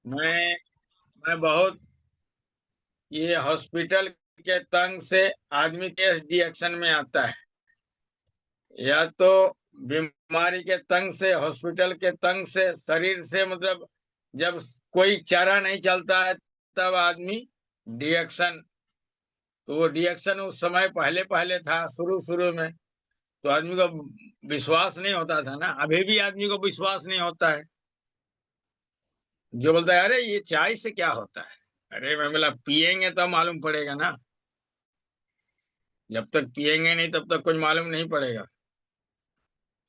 मैं मैं बहुत ये हॉस्पिटल के तंग से आदमी के रिएक्शन में आता है, या तो बीमारी के तंग से, हॉस्पिटल के तंग से, शरीर से, मतलब जब कोई चारा नहीं चलता है तब आदमी रिएक्शन। तो वो रिएक्शन उस समय पहले पहले था, शुरू शुरू में तो आदमी को विश्वास नहीं होता था ना, अभी भी आदमी को विश्वास नहीं होता है। जो बोलता है अरे ये चाय से क्या होता है, अरे मैं बोला पियेंगे तब मालूम पड़ेगा ना, जब तक पियेंगे नहीं तब तक कुछ मालूम नहीं पड़ेगा।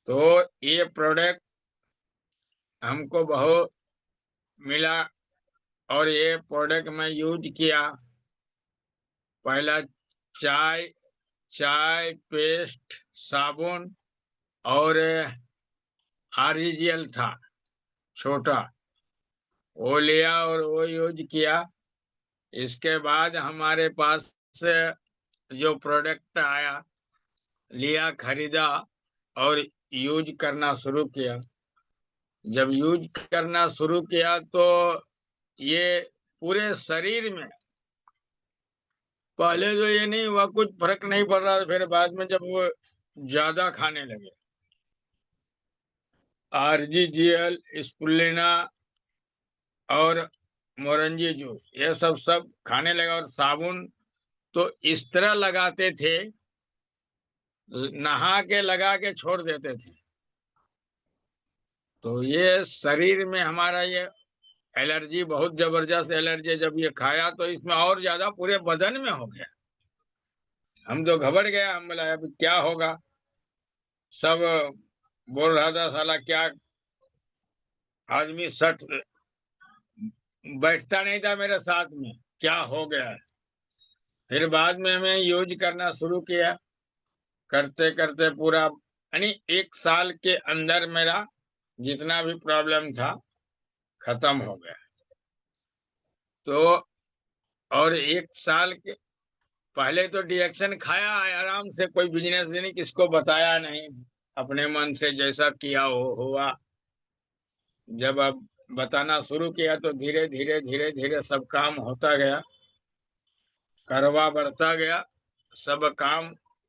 तो ये प्रोडक्ट हमको बहुत मिला और ये प्रोडक्ट मैं यूज किया। पहला चाय चाय पेस्ट, साबुन और आरजीएल था छोटा, वो लिया और वो यूज किया। इसके बाद हमारे पास से जो प्रोडक्ट आया, लिया, खरीदा और यूज करना शुरू किया। जब यूज करना शुरू किया तो ये पूरे शरीर में, पहले तो ये नहीं हुआ, कुछ फर्क नहीं पड़ रहा था, फिर बाद में जब वो ज्यादा खाने लगे, आरजीजीएल, स्पुलिना और मोरंजी जूस, ये सब खाने लगा। और साबुन तो इस तरह लगाते थे, नहा के लगा के छोड़ देते थे। तो ये शरीर में हमारा ये एलर्जी, बहुत जबरदस्त एलर्जी, जब ये खाया तो इसमें और ज्यादा पूरे बदन में हो गया। हम तो घबरा गया, हम बोला अब क्या होगा। सब बोल रहा था साला क्या, आदमी सट बैठता नहीं था मेरे साथ में, क्या हो गया है। फिर बाद में हमें यूज करना शुरू किया, करते करते पूरा यानी 1 साल के अंदर मेरा जितना भी प्रॉब्लम था खत्म हो गया। तो और 1 साल के पहले तो डिएक्शन खाया है आराम से, कोई बिजनेस नहीं, किसको बताया नहीं, अपने मन से जैसा किया हो हुआ। जब अब बताना शुरू किया तो धीरे धीरे धीरे धीरे सब काम होता गया, करवा बढ़ता गया, सब काम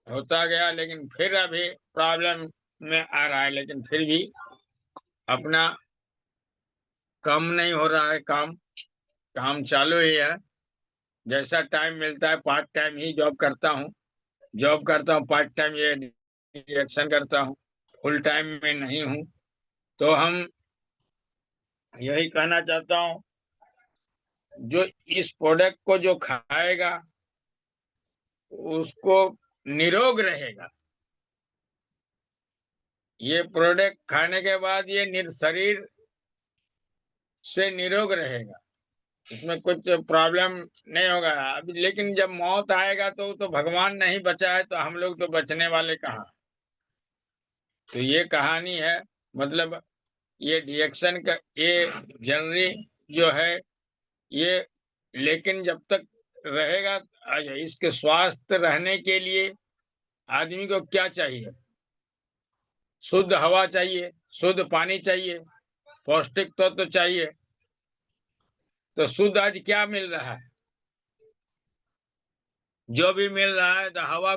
होता गया। लेकिन फिर अभी प्रॉब्लम में आ रहा है, लेकिन फिर भी अपना कम नहीं हो रहा है काम, काम चालू ही है। जैसा टाइम मिलता है पार्ट टाइम ही जॉब करता हूँ, जॉब करता हूँ पार्ट टाइम, ये रिएक्शन करता हूँ, फुल टाइम में नहीं हूँ। तो हम यही कहना चाहता हूँ, जो इस प्रोडक्ट को जो खाएगा उसको निरोग रहेगा। ये प्रोडक्ट खाने के बाद ये शरीर से निरोग रहेगा, इसमें कुछ प्रॉब्लम नहीं होगा। अब लेकिन जब मौत आएगा तो भगवान नहीं बचाए तो हम लोग तो बचने वाले कहाँ। तो ये कहानी है, मतलब ये रिएक्शन का ये जनरली जो है ये, लेकिन जब तक रहेगा। अच्छा, इसके स्वास्थ्य रहने के लिए आदमी को क्या चाहिए? शुद्ध हवा चाहिए, शुद्ध पानी चाहिए, पौष्टिक तत्व तो चाहिए। तो शुद्ध आज क्या मिल रहा है? जो भी मिल रहा है तो हवा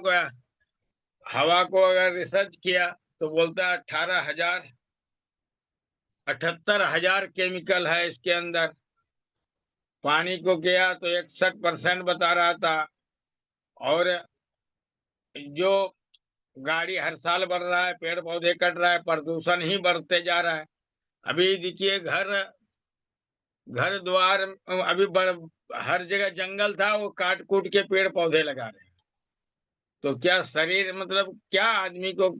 को अगर रिसर्च किया तो बोलता है 18,000 78,000 केमिकल है इसके अंदर। पानी को किया तो 61% बता रहा था। और जो गाड़ी हर साल बढ़ रहा है, पेड़ पौधे कट रहा है, प्रदूषण ही बढ़ते जा रहा है। अभी देखिए घर घर द्वार अभी हर जगह जंगल था, वो काट कूट के पेड़ पौधे लगा रहे हैं। तो क्या शरीर, मतलब क्या आदमी को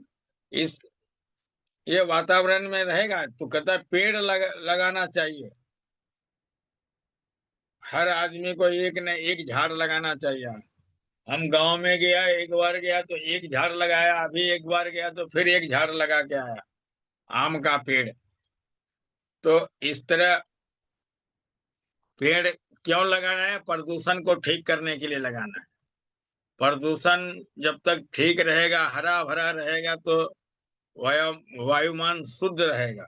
इस ये वातावरण में रहेगा? तो कहता है पेड़ लगाना चाहिए, हर आदमी को एक न एक झाड़ लगाना चाहिए। हम गांव में गया, एक बार गया तो एक झाड़ लगाया, अभी एक बार गया तो फिर एक झाड़ लगा के आया, आम का पेड़। तो इस तरह पेड़ क्यों लगाना है? प्रदूषण को ठीक करने के लिए लगाना है। प्रदूषण जब तक ठीक रहेगा, हरा भरा रहेगा तो वायुमान शुद्ध रहेगा।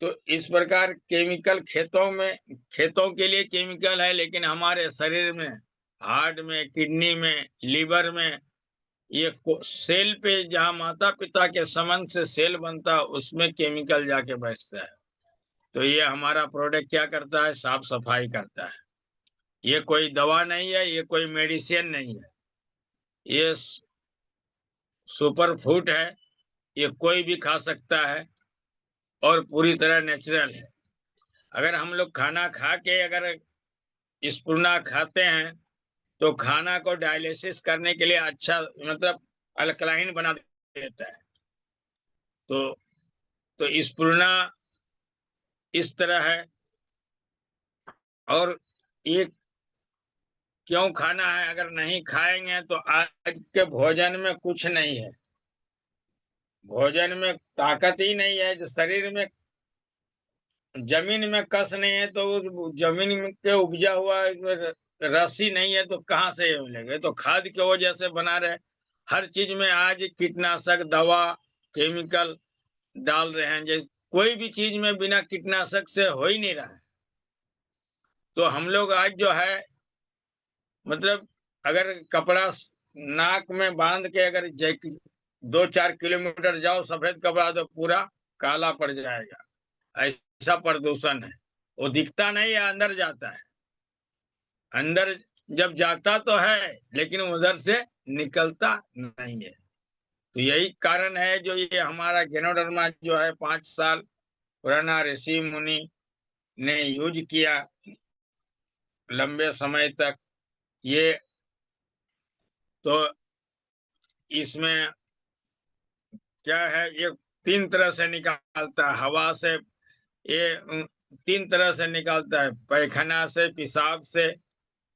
तो इस प्रकार केमिकल खेतों के लिए केमिकल है, लेकिन हमारे शरीर में, हार्ट में, किडनी में, लीवर में, ये सेल पे जहाँ माता पिता के संबंध से सेल बनता है उसमें केमिकल जाके बैठता है। तो ये हमारा प्रोडक्ट क्या करता है? साफ सफाई करता है। ये कोई दवा नहीं है, ये कोई मेडिसिन नहीं है, ये सुपर फूड है। ये कोई भी खा सकता है और पूरी तरह नेचुरल है। अगर हम लोग खाना खा के अगर स्पूर्णा खाते हैं तो खाना को डायलिसिस करने के लिए अच्छा, मतलब अल्कलाइन बना देता है। तो स्पूर्णा इस तरह है। और ये क्यों खाना है? अगर नहीं खाएंगे तो आज के भोजन में कुछ नहीं है, भोजन में ताकत ही नहीं है। जो शरीर में जमीन में कस नहीं है तो उस जमीन में के उपजा हुआ इसमें रस ही नहीं है तो कहाँ से ये मिलेगा? ये तो खाद की वजह से बना रहे। हर चीज में आज कीटनाशक दवा, केमिकल डाल रहे हैं। जैसे कोई भी चीज में बिना कीटनाशक से हो ही नहीं रहा है। तो हम लोग आज जो है, मतलब अगर कपड़ा नाक में बांध के अगर 2-4 किलोमीटर जाओ, सफेद कपड़ा तो पूरा काला पड़ जाएगा। ऐसा प्रदूषण है। वो दिखता नहीं है, अंदर जाता है। अंदर जब जाता तो है लेकिन उधर से निकलता नहीं है। तो यही कारण है जो ये हमारा गेनोडर्मा जो है 5 साल पुराना ऋषि मुनि ने यूज किया लंबे समय तक। ये तो इसमें क्या है, ये 3 तरह से निकालता है हवा से। ये 3 तरह से निकालता है, पैखाना से, पेशाब से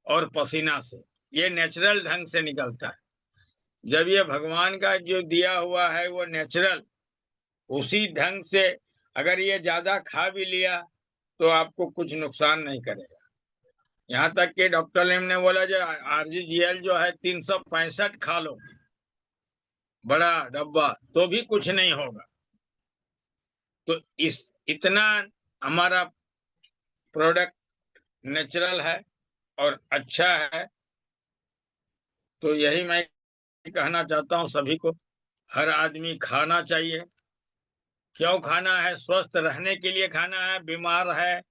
और पसीना से। ये नेचुरल ढंग से निकलता है। जब ये भगवान का जो दिया हुआ है वो नेचुरल, उसी ढंग से अगर ये ज्यादा खा भी लिया तो आपको कुछ नुकसान नहीं करेगा। यहाँ तक कि डॉक्टर लिम ने बोला जो RGGL जो है 365 खा लो बड़ा डब्बा तो भी कुछ नहीं होगा। तो इस इतना हमारा प्रोडक्ट नेचुरल है और अच्छा है। तो यही मैं कहना चाहता हूँ सभी को, हर आदमी खाना चाहिए। क्यों खाना है? स्वस्थ रहने के लिए खाना है। बीमार है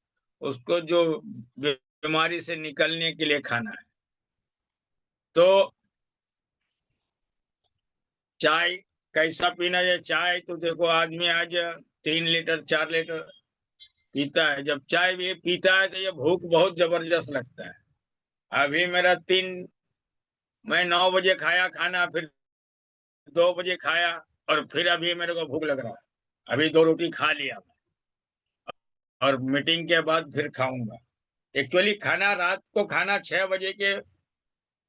उसको जो बीमारी से निकलने के लिए खाना है। तो चाय कैसा पीना है? चाय तो देखो आदमी आज 3 लीटर 4 लीटर पीता है। जब चाय भी पीता है तो ये भूख बहुत जबरदस्त लगता है। अभी मेरा मैं 9 बजे खाया खाना, फिर 2 बजे खाया और फिर अभी मेरे को भूख लग रहा है। अभी 2 रोटी खा लिया और मीटिंग के बाद फिर खाऊंगा। एक्चुअली खाना रात को खाना 6 बजे के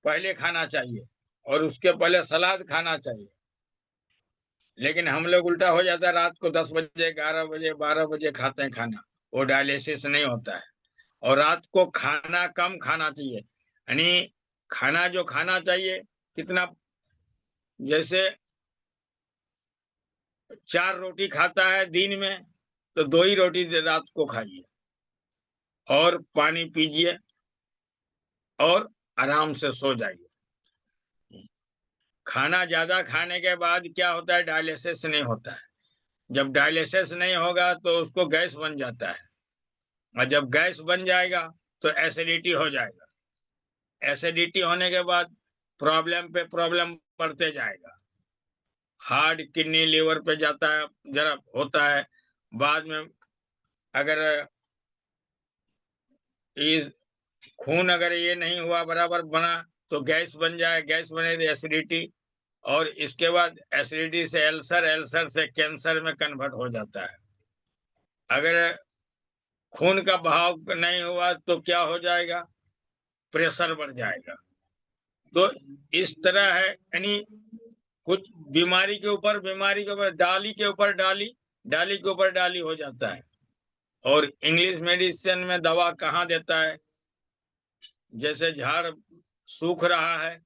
पहले खाना चाहिए और उसके पहले सलाद खाना चाहिए। लेकिन हम लोग उल्टा हो जाता है, रात को 10 बजे 11 बजे 12 बजे खाते हैं खाना। वो डायलिसिस नहीं होता है। और रात को खाना कम खाना चाहिए, यानी खाना जो खाना चाहिए कितना, जैसे 4 रोटी खाता है दिन में तो 2 ही रोटी रात को खाइए और पानी पीजिए और आराम से सो जाइए। खाना ज्यादा खाने के बाद क्या होता है? डायलिसिस नहीं होता है। जब डायलिसिस नहीं होगा तो उसको गैस बन जाता है और जब गैस बन जाएगा तो एसिडिटी हो जाएगा। एसिडिटी होने के बाद प्रॉब्लम पे प्रॉब्लम बढ़ते जाएगा। हार्ट, किडनी, लीवर पे जाता है, जरा होता है। बाद में अगर इस खून अगर ये नहीं हुआ बराबर बना तो गैस बन जाए, गैस बने तो एसिडिटी, और इसके बाद एसिडिटी से अल्सर, अल्सर से कैंसर में कन्वर्ट हो जाता है। अगर खून का बहाव नहीं हुआ तो क्या हो जाएगा? प्रेशर बढ़ जाएगा। तो इस तरह है, यानी कुछ बीमारी के ऊपर बीमारी के ऊपर डाली के ऊपर डाली, डाली के ऊपर डाली हो जाता है। और इंग्लिश मेडिसिन में दवा कहाँ देता है? जैसे झाड़ सूख रहा है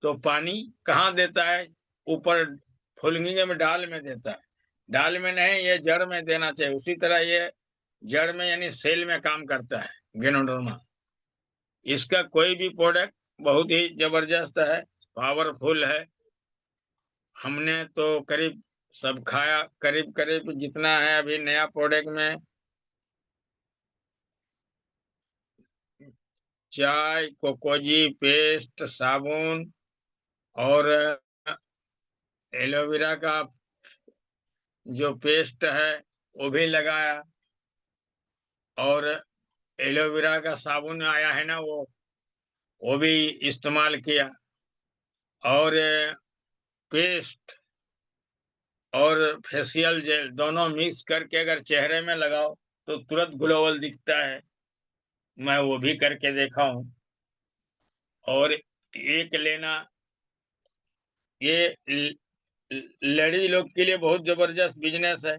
तो पानी कहाँ देता है? ऊपर फुलंगी में डाल में देता है। डाल में नहीं, ये जड़ में देना चाहिए। उसी तरह ये जड़ में यानी सेल में काम करता है गेनोडर्मा। इसका कोई भी प्रोडक्ट बहुत ही जबरदस्त है, पावरफुल है। हमने तो करीब सब खाया, करीब करीब जितना है अभी नया प्रोडक्ट में, चाय, कोकोजी पेस्ट, साबुन और एलोवेरा का जो पेस्ट है वो भी लगाया, और एलोवेरा का साबुन आया है ना, वो भी इस्तेमाल किया, और पेस्ट और फेशियल जेल दोनों मिक्स करके अगर चेहरे में लगाओ तो तुरंत ग्लोबल दिखता है। मैं वो भी करके देखा हूँ। और एक लेना, ये लड़ी लोग के लिए बहुत जबरदस्त बिजनेस है।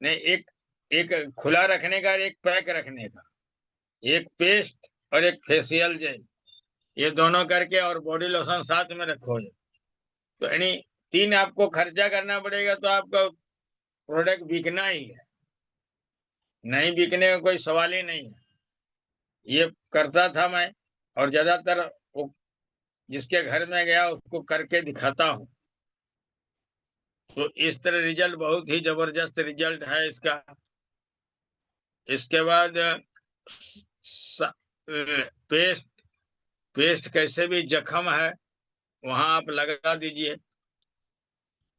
नहीं, एक एक खुला रखने का, एक पैक रखने का, एक पेस्ट और एक फेशियल जेल, ये दोनों करके और बॉडी लोशन साथ में रखो। तो यानी 3 आपको खर्चा करना पड़ेगा, तो आपका प्रोडक्ट बिकना ही है, नहीं बिकने का कोई सवाल ही नहीं है। ये करता था मैं, और ज्यादातर वो जिसके घर में गया उसको करके दिखाता हूँ। तो इस तरह रिजल्ट, बहुत ही जबरदस्त रिजल्ट है इसका। इसके बाद पेस्ट, पेस्ट कैसे भी जख्म है वहां आप लगा दीजिए,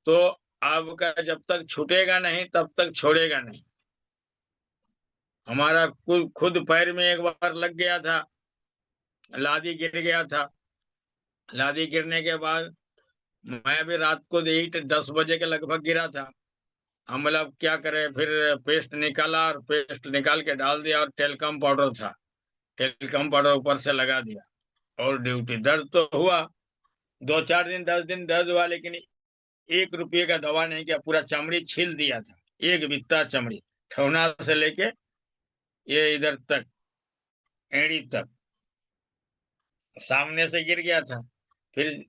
तो आपका जब तक छूटेगा नहीं तब तक छोड़ेगा नहीं। हमारा खुद पैर में एक बार लग गया था, लादी गिर गया था। लादी गिरने के बाद मैं भी रात को 10 बजे के लगभग गिरा था। हम मतलब क्या करें, फिर पेस्ट निकाला और पेस्ट निकाल के डाल दिया, और टेलकम पाउडर था, टेलकम पाउडर ऊपर से लगा दिया, और ड्यूटी। दर्द तो हुआ 2-4 दिन, 10 दिन दर्द हुआ, लेकिन 1 रुपये का दवा नहीं किया। पूरा चमड़ी छील दिया था, एक बित्ता चमड़ी, ठौना से लेके ये इधर तक, एड़ी तक, सामने से गिर गया था। फिर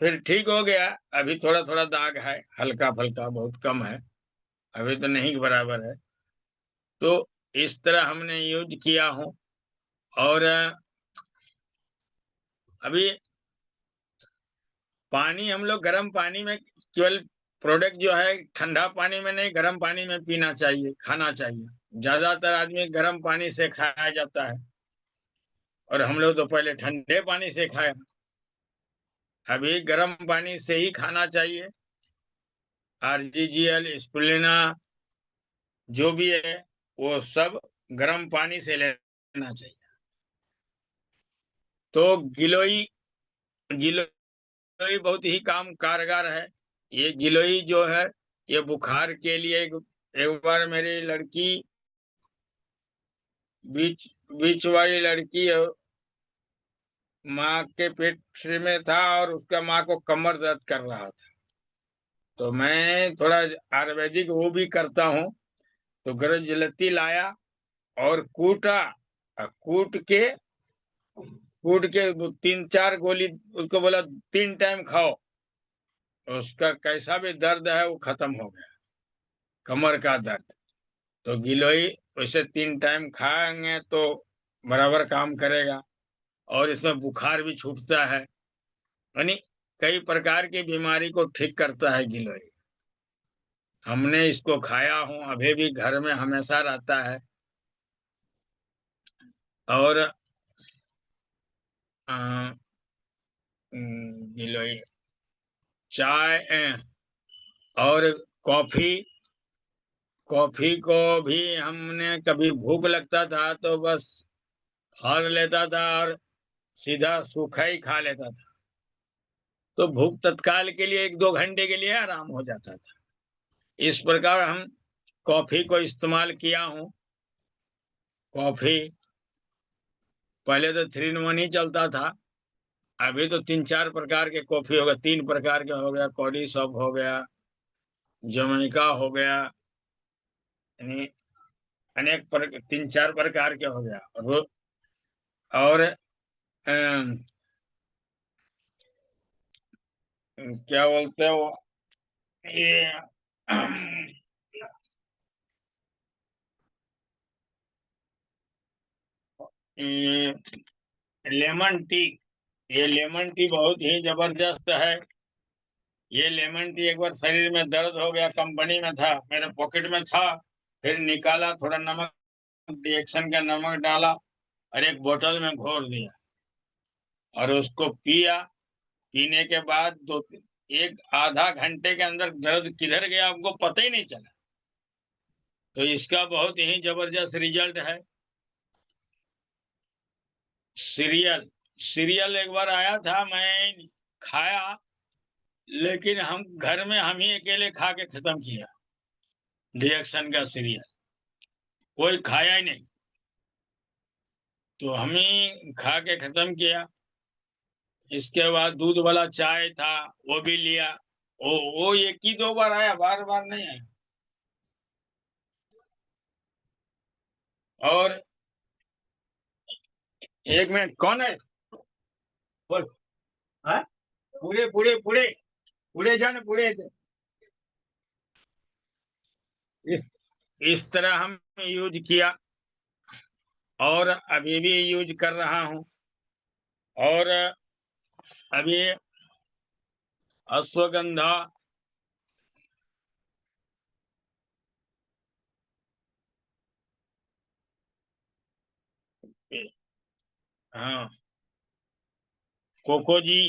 फिर ठीक हो गया। अभी थोड़ा थोड़ा दाग है, हल्का फल्का, बहुत कम है, अभी तो नहीं के बराबर है। तो इस तरह हमने यूज किया हूँ। और अभी पानी हम लोग गर्म पानी में, केवल प्रोडक्ट जो है ठंडा पानी में नहीं, गर्म पानी में पीना चाहिए, खाना चाहिए। ज्यादातर आदमी गर्म पानी से खाया जाता है, और हम लोग तो पहले ठंडे पानी से खाए। अभी गर्म पानी से ही खाना चाहिए। RGGL, स्पिरुलिना जो भी है वो सब गर्म पानी से लेना चाहिए। तो गिलोई, गिलोई बहुत ही काम कारगर है। ये गिलोई जो है, ये बुखार के लिए, एक बार मेरी लड़की, बीच बीच वाली लड़की माँ के पेट से में था, और उसका माँ को कमर दर्द कर रहा था। तो मैं थोड़ा आयुर्वेदिक वो भी करता हूँ। तो गरजलती लाया और कूटा, कूट के वो 3-4 गोली, उसको बोला 3 टाइम खाओ। उसका कैसा भी दर्द है वो खत्म हो गया, कमर का दर्द। तो गिलोई वैसे 3 टाइम खाएंगे तो बराबर काम करेगा, और इसमें बुखार भी छूटता है, यानी कई प्रकार की बीमारी को ठीक करता है गिलोई। हमने इसको खाया हूँ, अभी भी घर में हमेशा रहता है। और अ, गिलोई, चाय, और कॉफी, कॉफी को भी हमने कभी भूख लगता था तो बस फाड़ लेता था और सीधा सूखा ही खा लेता था, तो भूख तत्काल के लिए 1-2 घंटे के लिए आराम हो जाता था। इस प्रकार हम कॉफी को इस्तेमाल किया हूँ। कॉफी पहले तो 3 in 1 ही चलता था, अभी तो 3-4 प्रकार के कॉफी हो गए, 3 प्रकार के हो गया, कॉडी सॉप हो गया, जमैका हो गया, यानी अनेक 3-4 प्रकार के हो गया। और अम, क्या बोलते हैं वो, ये लेमन टी। ये लेमन टी बहुत ही जबरदस्त है। ये लेमन टी एक बार शरीर में दर्द हो गया, कंपनी में था, मेरे पॉकेट में था, फिर निकाला, थोड़ा नमक, रिएक्शन का नमक डाला और एक बोतल में घोर दिया और उसको पिया। पीने के बाद दो एक आधा घंटे के अंदर दर्द किधर गया आपको पता ही नहीं चला। तो इसका बहुत ही जबरदस्त रिजल्ट है। सीरियल, सीरियल एक बार आया था, मैं खाया, लेकिन हम घर में हम ही अकेले खा के खत्म किया। रिएक्शन का सीरियल कोई खाया ही नहीं, तो हम ही खा के खत्म किया। इसके बाद दूध वाला चाय था, वो भी लिया। वो एक ही दो बार आया, बार बार नहीं आया। और एक मिनट, कौन है? बोल। हाँ? पूरे पूरे पूरे पूरे जान पूरे। इस इस तरह हम यूज किया और अभी भी यूज कर रहा हूँ। और अभी अश्वगंधा, हाँ, कोकोजी,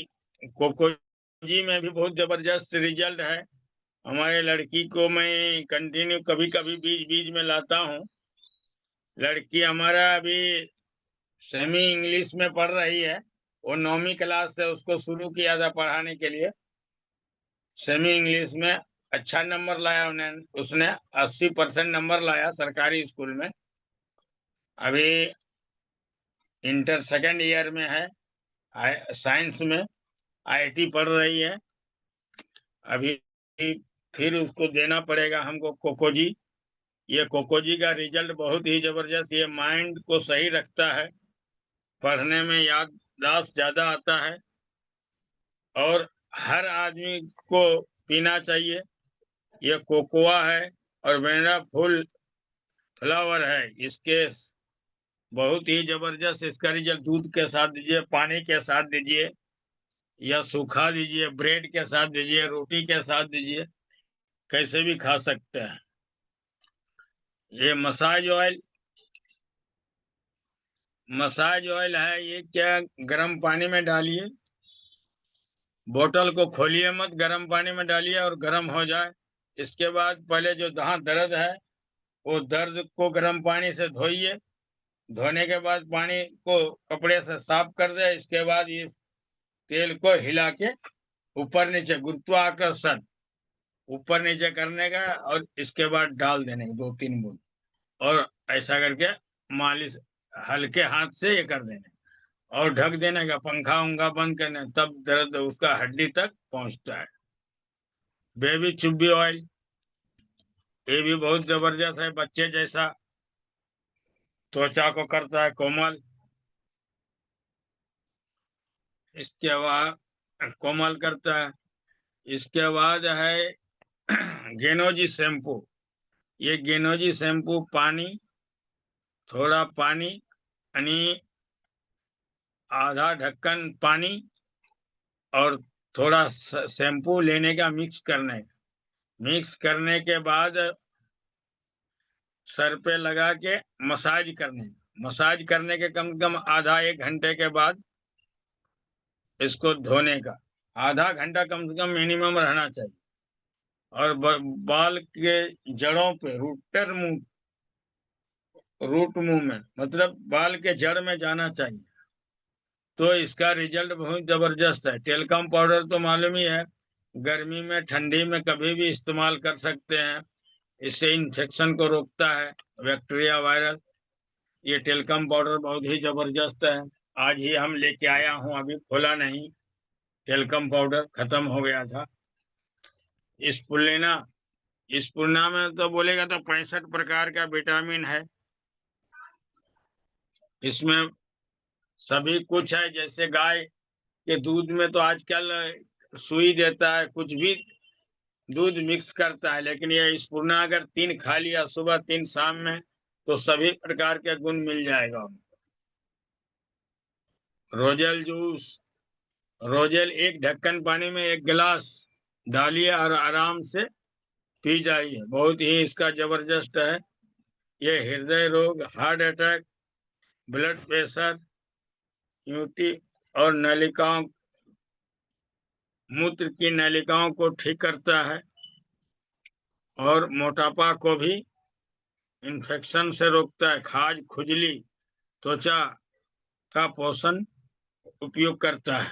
कोकोजी में भी बहुत जबरदस्त रिजल्ट है। हमारे लड़की को मैं कंटिन्यू कभी कभी बीच बीच में लाता हूँ। लड़की हमारा अभी सेमी इंग्लिश में पढ़ रही है। वो 9वीं क्लास से उसको शुरू किया था पढ़ाने के लिए सेमी इंग्लिश में। अच्छा नंबर लाया उसने 80% नंबर लाया सरकारी स्कूल में। अभी इंटर सेकेंड ईयर में है, साइंस में, आईटी पढ़ रही है। अभी फिर उसको देना पड़ेगा हमको कोकोजी। ये कोकोजी का रिजल्ट बहुत ही जबरदस्त, ये माइंड को सही रखता है, पढ़ने में याददाश्त ज्यादा आता है और हर आदमी को पीना चाहिए। ये कोकोआ है और वेनिला फुल फ्लावर है। इसके बहुत ही जबरदस्त इसका रिजल्ट, दूध के साथ दीजिए, पानी के साथ दीजिए या सूखा दीजिए, ब्रेड के साथ दीजिए, रोटी के साथ दीजिए, कैसे भी खा सकते हैं। ये मसाज ऑयल है, ये क्या, गर्म पानी में डालिए, बोतल को खोलिए मत, गर्म पानी में डालिए और गर्म हो जाए। इसके बाद पहले जो जहाँ दर्द है वो दर्द को गर्म पानी से धोइए। धोने के बाद पानी को कपड़े से साफ कर दे। इसके बाद इस तेल को हिला के ऊपर नीचे, गुरुत्वाकर्षण ऊपर नीचे करने का, और इसके बाद डाल देने का 2-3 बूंद, और ऐसा करके मालिश हल्के हाथ से ये कर देने और ढक देने का, पंखा उंखा बंद करने, तब दर्द उसका हड्डी तक पहुंचता है। बेबी चुब्बी ऑयल, ये भी बहुत जबरदस्त है, बच्चे जैसा त्वचा को करता है कोमल। इसके बाद कोमल करता है। इसके बाद है गेनोजी शैम्पू। ये गेनोजी शैम्पू पानी, थोड़ा पानी यानी आधा ढक्कन पानी और थोड़ा शैम्पू लेने का, मिक्स करने के बाद सर पे लगा के मसाज करने के कम से कम आधा 1 घंटे के बाद इसको धोने का, आधा घंटा कम से कम मिनिमम रहना चाहिए। और बाल के जड़ों पे, रूट मुंह में, मतलब बाल के जड़ में जाना चाहिए। तो इसका रिजल्ट बहुत जबरदस्त है। टेल्कम पाउडर तो मालूम ही है, गर्मी में ठंडी में कभी भी इस्तेमाल कर सकते हैं। इससे इन्फेक्शन को रोकता है, बैक्टीरिया वायरस। ये टेल्कम पाउडर बहुत ही जबरदस्त है। आज ही हम लेके आया हूँ, अभी खोला नहीं। टेल्कम पाउडर खत्म हो गया था। स्पुलिना, स्पुलिना में तो बोलेगा तो 65 प्रकार का विटामिन है। इसमें सभी कुछ है, जैसे गाय के दूध में तो आजकल सुई देता है, कुछ भी दूध मिक्स करता है, लेकिन ये स्पूर्णा अगर 3 खा लिया, सुबह 3 शाम में, तो सभी प्रकार के गुण मिल जाएगा। रोजेल जूस, रोजेल एक ढक्कन पानी में 1 गिलास डालिए और आराम से पी जाइए, बहुत ही इसका जबरदस्त है। ये हृदय रोग, heart attack, blood pressure, UT और नलिकाओं, मूत्र की नलिकाओं को ठीक करता है और मोटापा को भी इन्फेक्शन से रोकता है। खाज, खुजली, त्वचा का पोषण उपयोग करता है।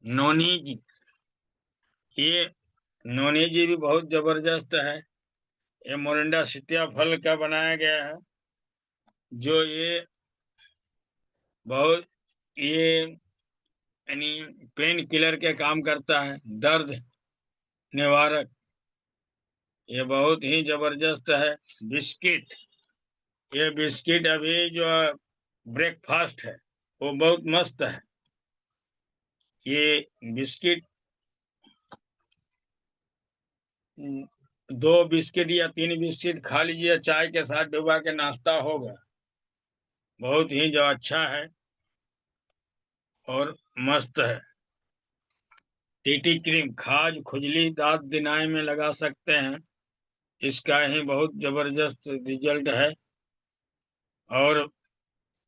नोनीजी, ये नोनीजी भी बहुत जबरदस्त है। ये मोरिंडा सिटिया फल का बनाया गया है, जो ये बहुत ये यानी पेन किलर के काम करता है, दर्द निवारक। ये बहुत ही जबरदस्त है। बिस्किट, ये बिस्किट अभी जो ब्रेकफास्ट है वो बहुत मस्त है। ये बिस्किट 2 बिस्किट या 3 बिस्किट खा लीजिए, चाय के साथ डुबा के नाश्ता होगा। बहुत ही जो अच्छा है और मस्त है। टीटी क्रीम, खाज, खुजली, दांत दिनाई में लगा सकते हैं, इसका ही बहुत जबरदस्त रिजल्ट है। और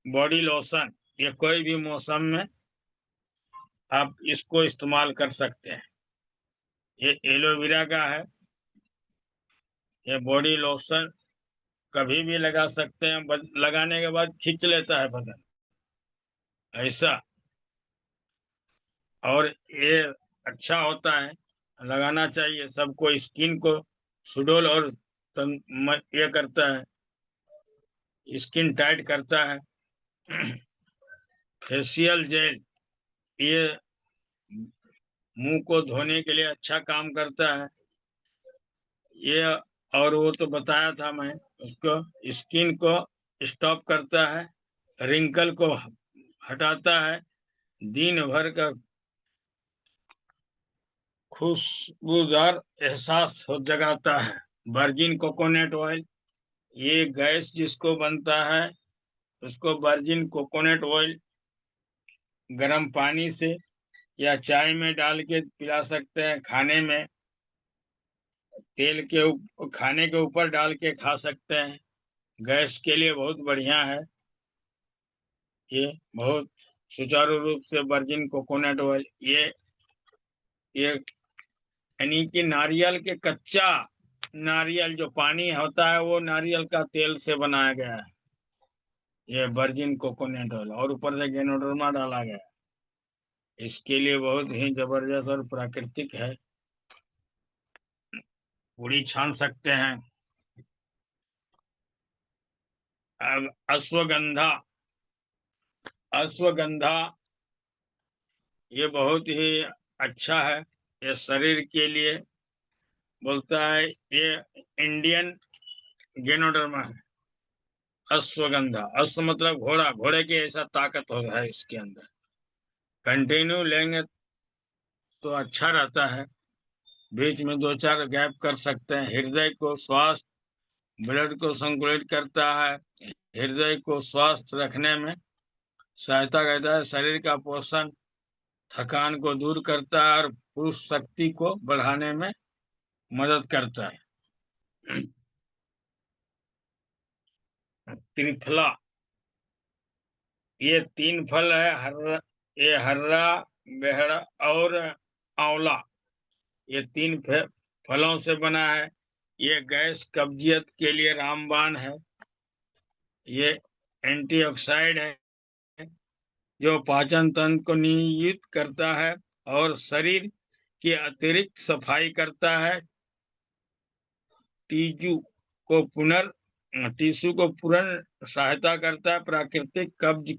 बॉडी लोशन, ये कोई भी मौसम में आप इसको इस्तेमाल कर सकते हैं। ये एलोवेरा का है। ये बॉडी लोशन कभी भी लगा सकते हैं, लगाने के बाद खींच लेता है बदन, ऐसा। और ये अच्छा होता है, लगाना चाहिए सबको। स्किन को सुडोल और ये करता है, स्किन टाइट करता है। फेशियल जेल, ये मुंह को धोने के लिए अच्छा काम करता है ये। और वो तो बताया था मैं उसको, स्किन को स्टॉप करता है, रिंकल को हटाता है, दिन भर का खुशबूदार एहसास हो जगाता है। वर्जिन कोकोनट ऑयल, ये गैस जिसको बनता है उसको वर्जिन कोकोनट ऑयल गर्म पानी से या चाय में डाल के पिला सकते हैं। खाने में तेल के खाने के ऊपर डाल के खा सकते हैं, गैस के लिए बहुत बढ़िया है ये। बहुत सुचारू रूप से वर्जिन कोकोनट ऑयल, ये यानी कि नारियल के कच्चा नारियल जो पानी होता है वो नारियल का तेल से बनाया गया है ये वर्जिन कोकोनट ऑयल, और ऊपर से गेनोडर्मा डाला गया है। इसके लिए बहुत ही जबरदस्त और प्राकृतिक है। पूरी छान सकते हैं। अब अश्वगंधा, अश्वगंधा ये बहुत ही अच्छा है, ये शरीर के लिए बोलता है। ये इंडियन गेनोडर्मा है। अश्वगंधा, अश्व मतलब घोड़ा, घोड़े की ऐसा ताकत होता है इसके अंदर। कंटिन्यू लेंगे तो अच्छा रहता है, बीच में 2-4 गैप कर सकते हैं। हृदय को स्वस्थ, ब्लड को संतुलित करता है, हृदय को स्वस्थ रखने में सहायता करता है, शरीर का पोषण, थकान को दूर करता है और पुरुष शक्ति को बढ़ाने में मदद करता है। त्रिफला, ये 3 फल है, ये हर्रा, बेहड़ा और आंवला, ये 3 फलों से बना है। ये गैस कब्जियत के लिए रामबाण है। ये एंटीऑक्सीडेंट है जो पाचन तंत्र को नियमित करता है और शरीर की अतिरिक्त सफाई करता है। टीजू को टिश्यू को पुनः सहायता करता है, प्राकृतिक कब्ज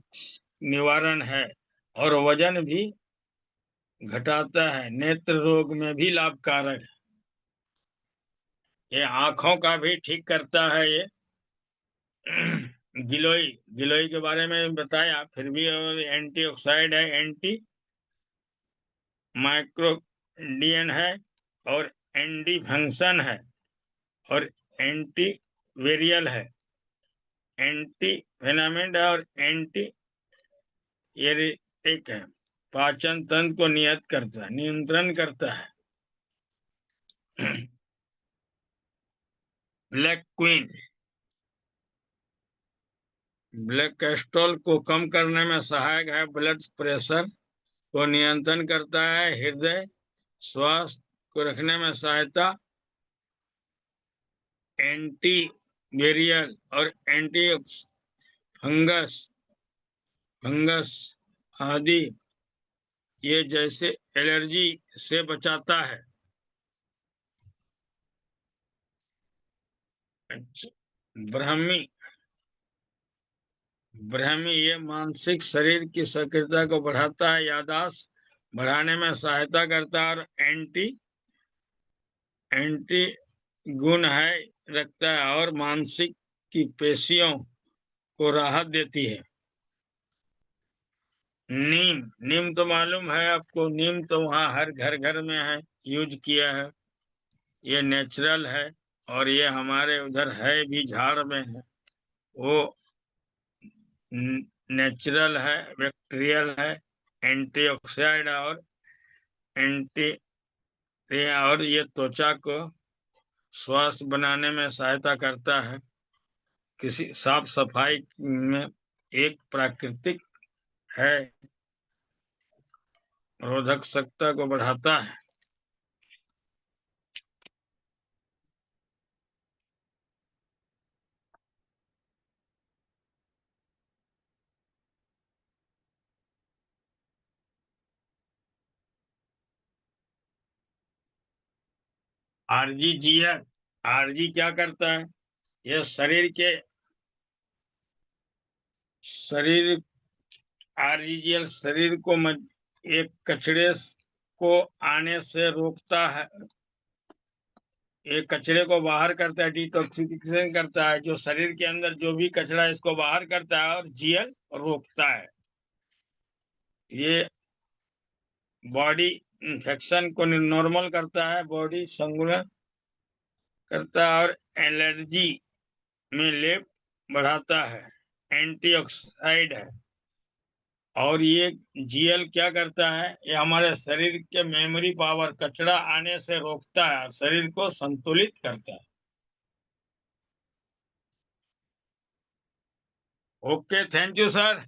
निवारण है और वजन भी घटाता है, नेत्र रोग में भी लाभकारक है। ये आंखों का भी ठीक करता है ये। गिलोय, गिलोय के बारे में बताया, फिर भी एंटीऑक्सीडेंट है, एंटी माइक्रोबियन है और एंटी फंक्शन है और एंटी वेरियल है, एंटी वेनामेंट है और एंटी ये एक है, पाचन तंत्र को नियंत्रण करता है। ब्लैक क्वीन ब्लैक कोलेस्ट्रॉल को कम करने में सहायक है, ब्लड प्रेशर को नियंत्रण करता है, हृदय स्वास्थ्य को रखने में सहायता, एंटी बैक्टीरियल और एंटी फंगस फंगस आदि ये जैसे एलर्जी से बचाता है। अच्छा, ब्राह्मी ब्राह्मी ये मानसिक शरीर की सक्रियता को बढ़ाता है, याददाश्त बढ़ाने में सहायता करता है और एंटी गुण है रखता है और मानसिक की पेशियों को राहत देती है। नीम नीम तो मालूम है आपको, नीम तो वहाँ हर घर घर में है, यूज किया है। ये नेचुरल है और ये हमारे उधर है भी, झाड़ में है। वो नेचुरल है, बैक्टीरियल है, एंटीऑक्सीडेंट और एंटी और ये त्वचा को स्वास्थ्य बनाने में सहायता करता है। किसी साफ सफाई में एक प्राकृतिक है, रोधक क्षमता को बढ़ाता है। आरजीजीएल आरजी क्या करता है? यह शरीर आरजीजीएल शरीर को एक कचरे को आने से रोकता है, एक कचरे को बाहर करता है, डिटॉक्सिफिकेशन करता है, जो शरीर के अंदर जो भी कचरा है इसको बाहर करता है और जीएल रोकता है। ये बॉडी इन्फेक्शन को नॉर्मल करता है, बॉडी संतुलन करता है और एलर्जी में लेप बढ़ाता है, एंटीऑक्सीडेंट है। और ये जीएल क्या करता है? ये हमारे शरीर के मेमोरी पावर, कचरा आने से रोकता है और शरीर को संतुलित करता है। Okay, thank you sir.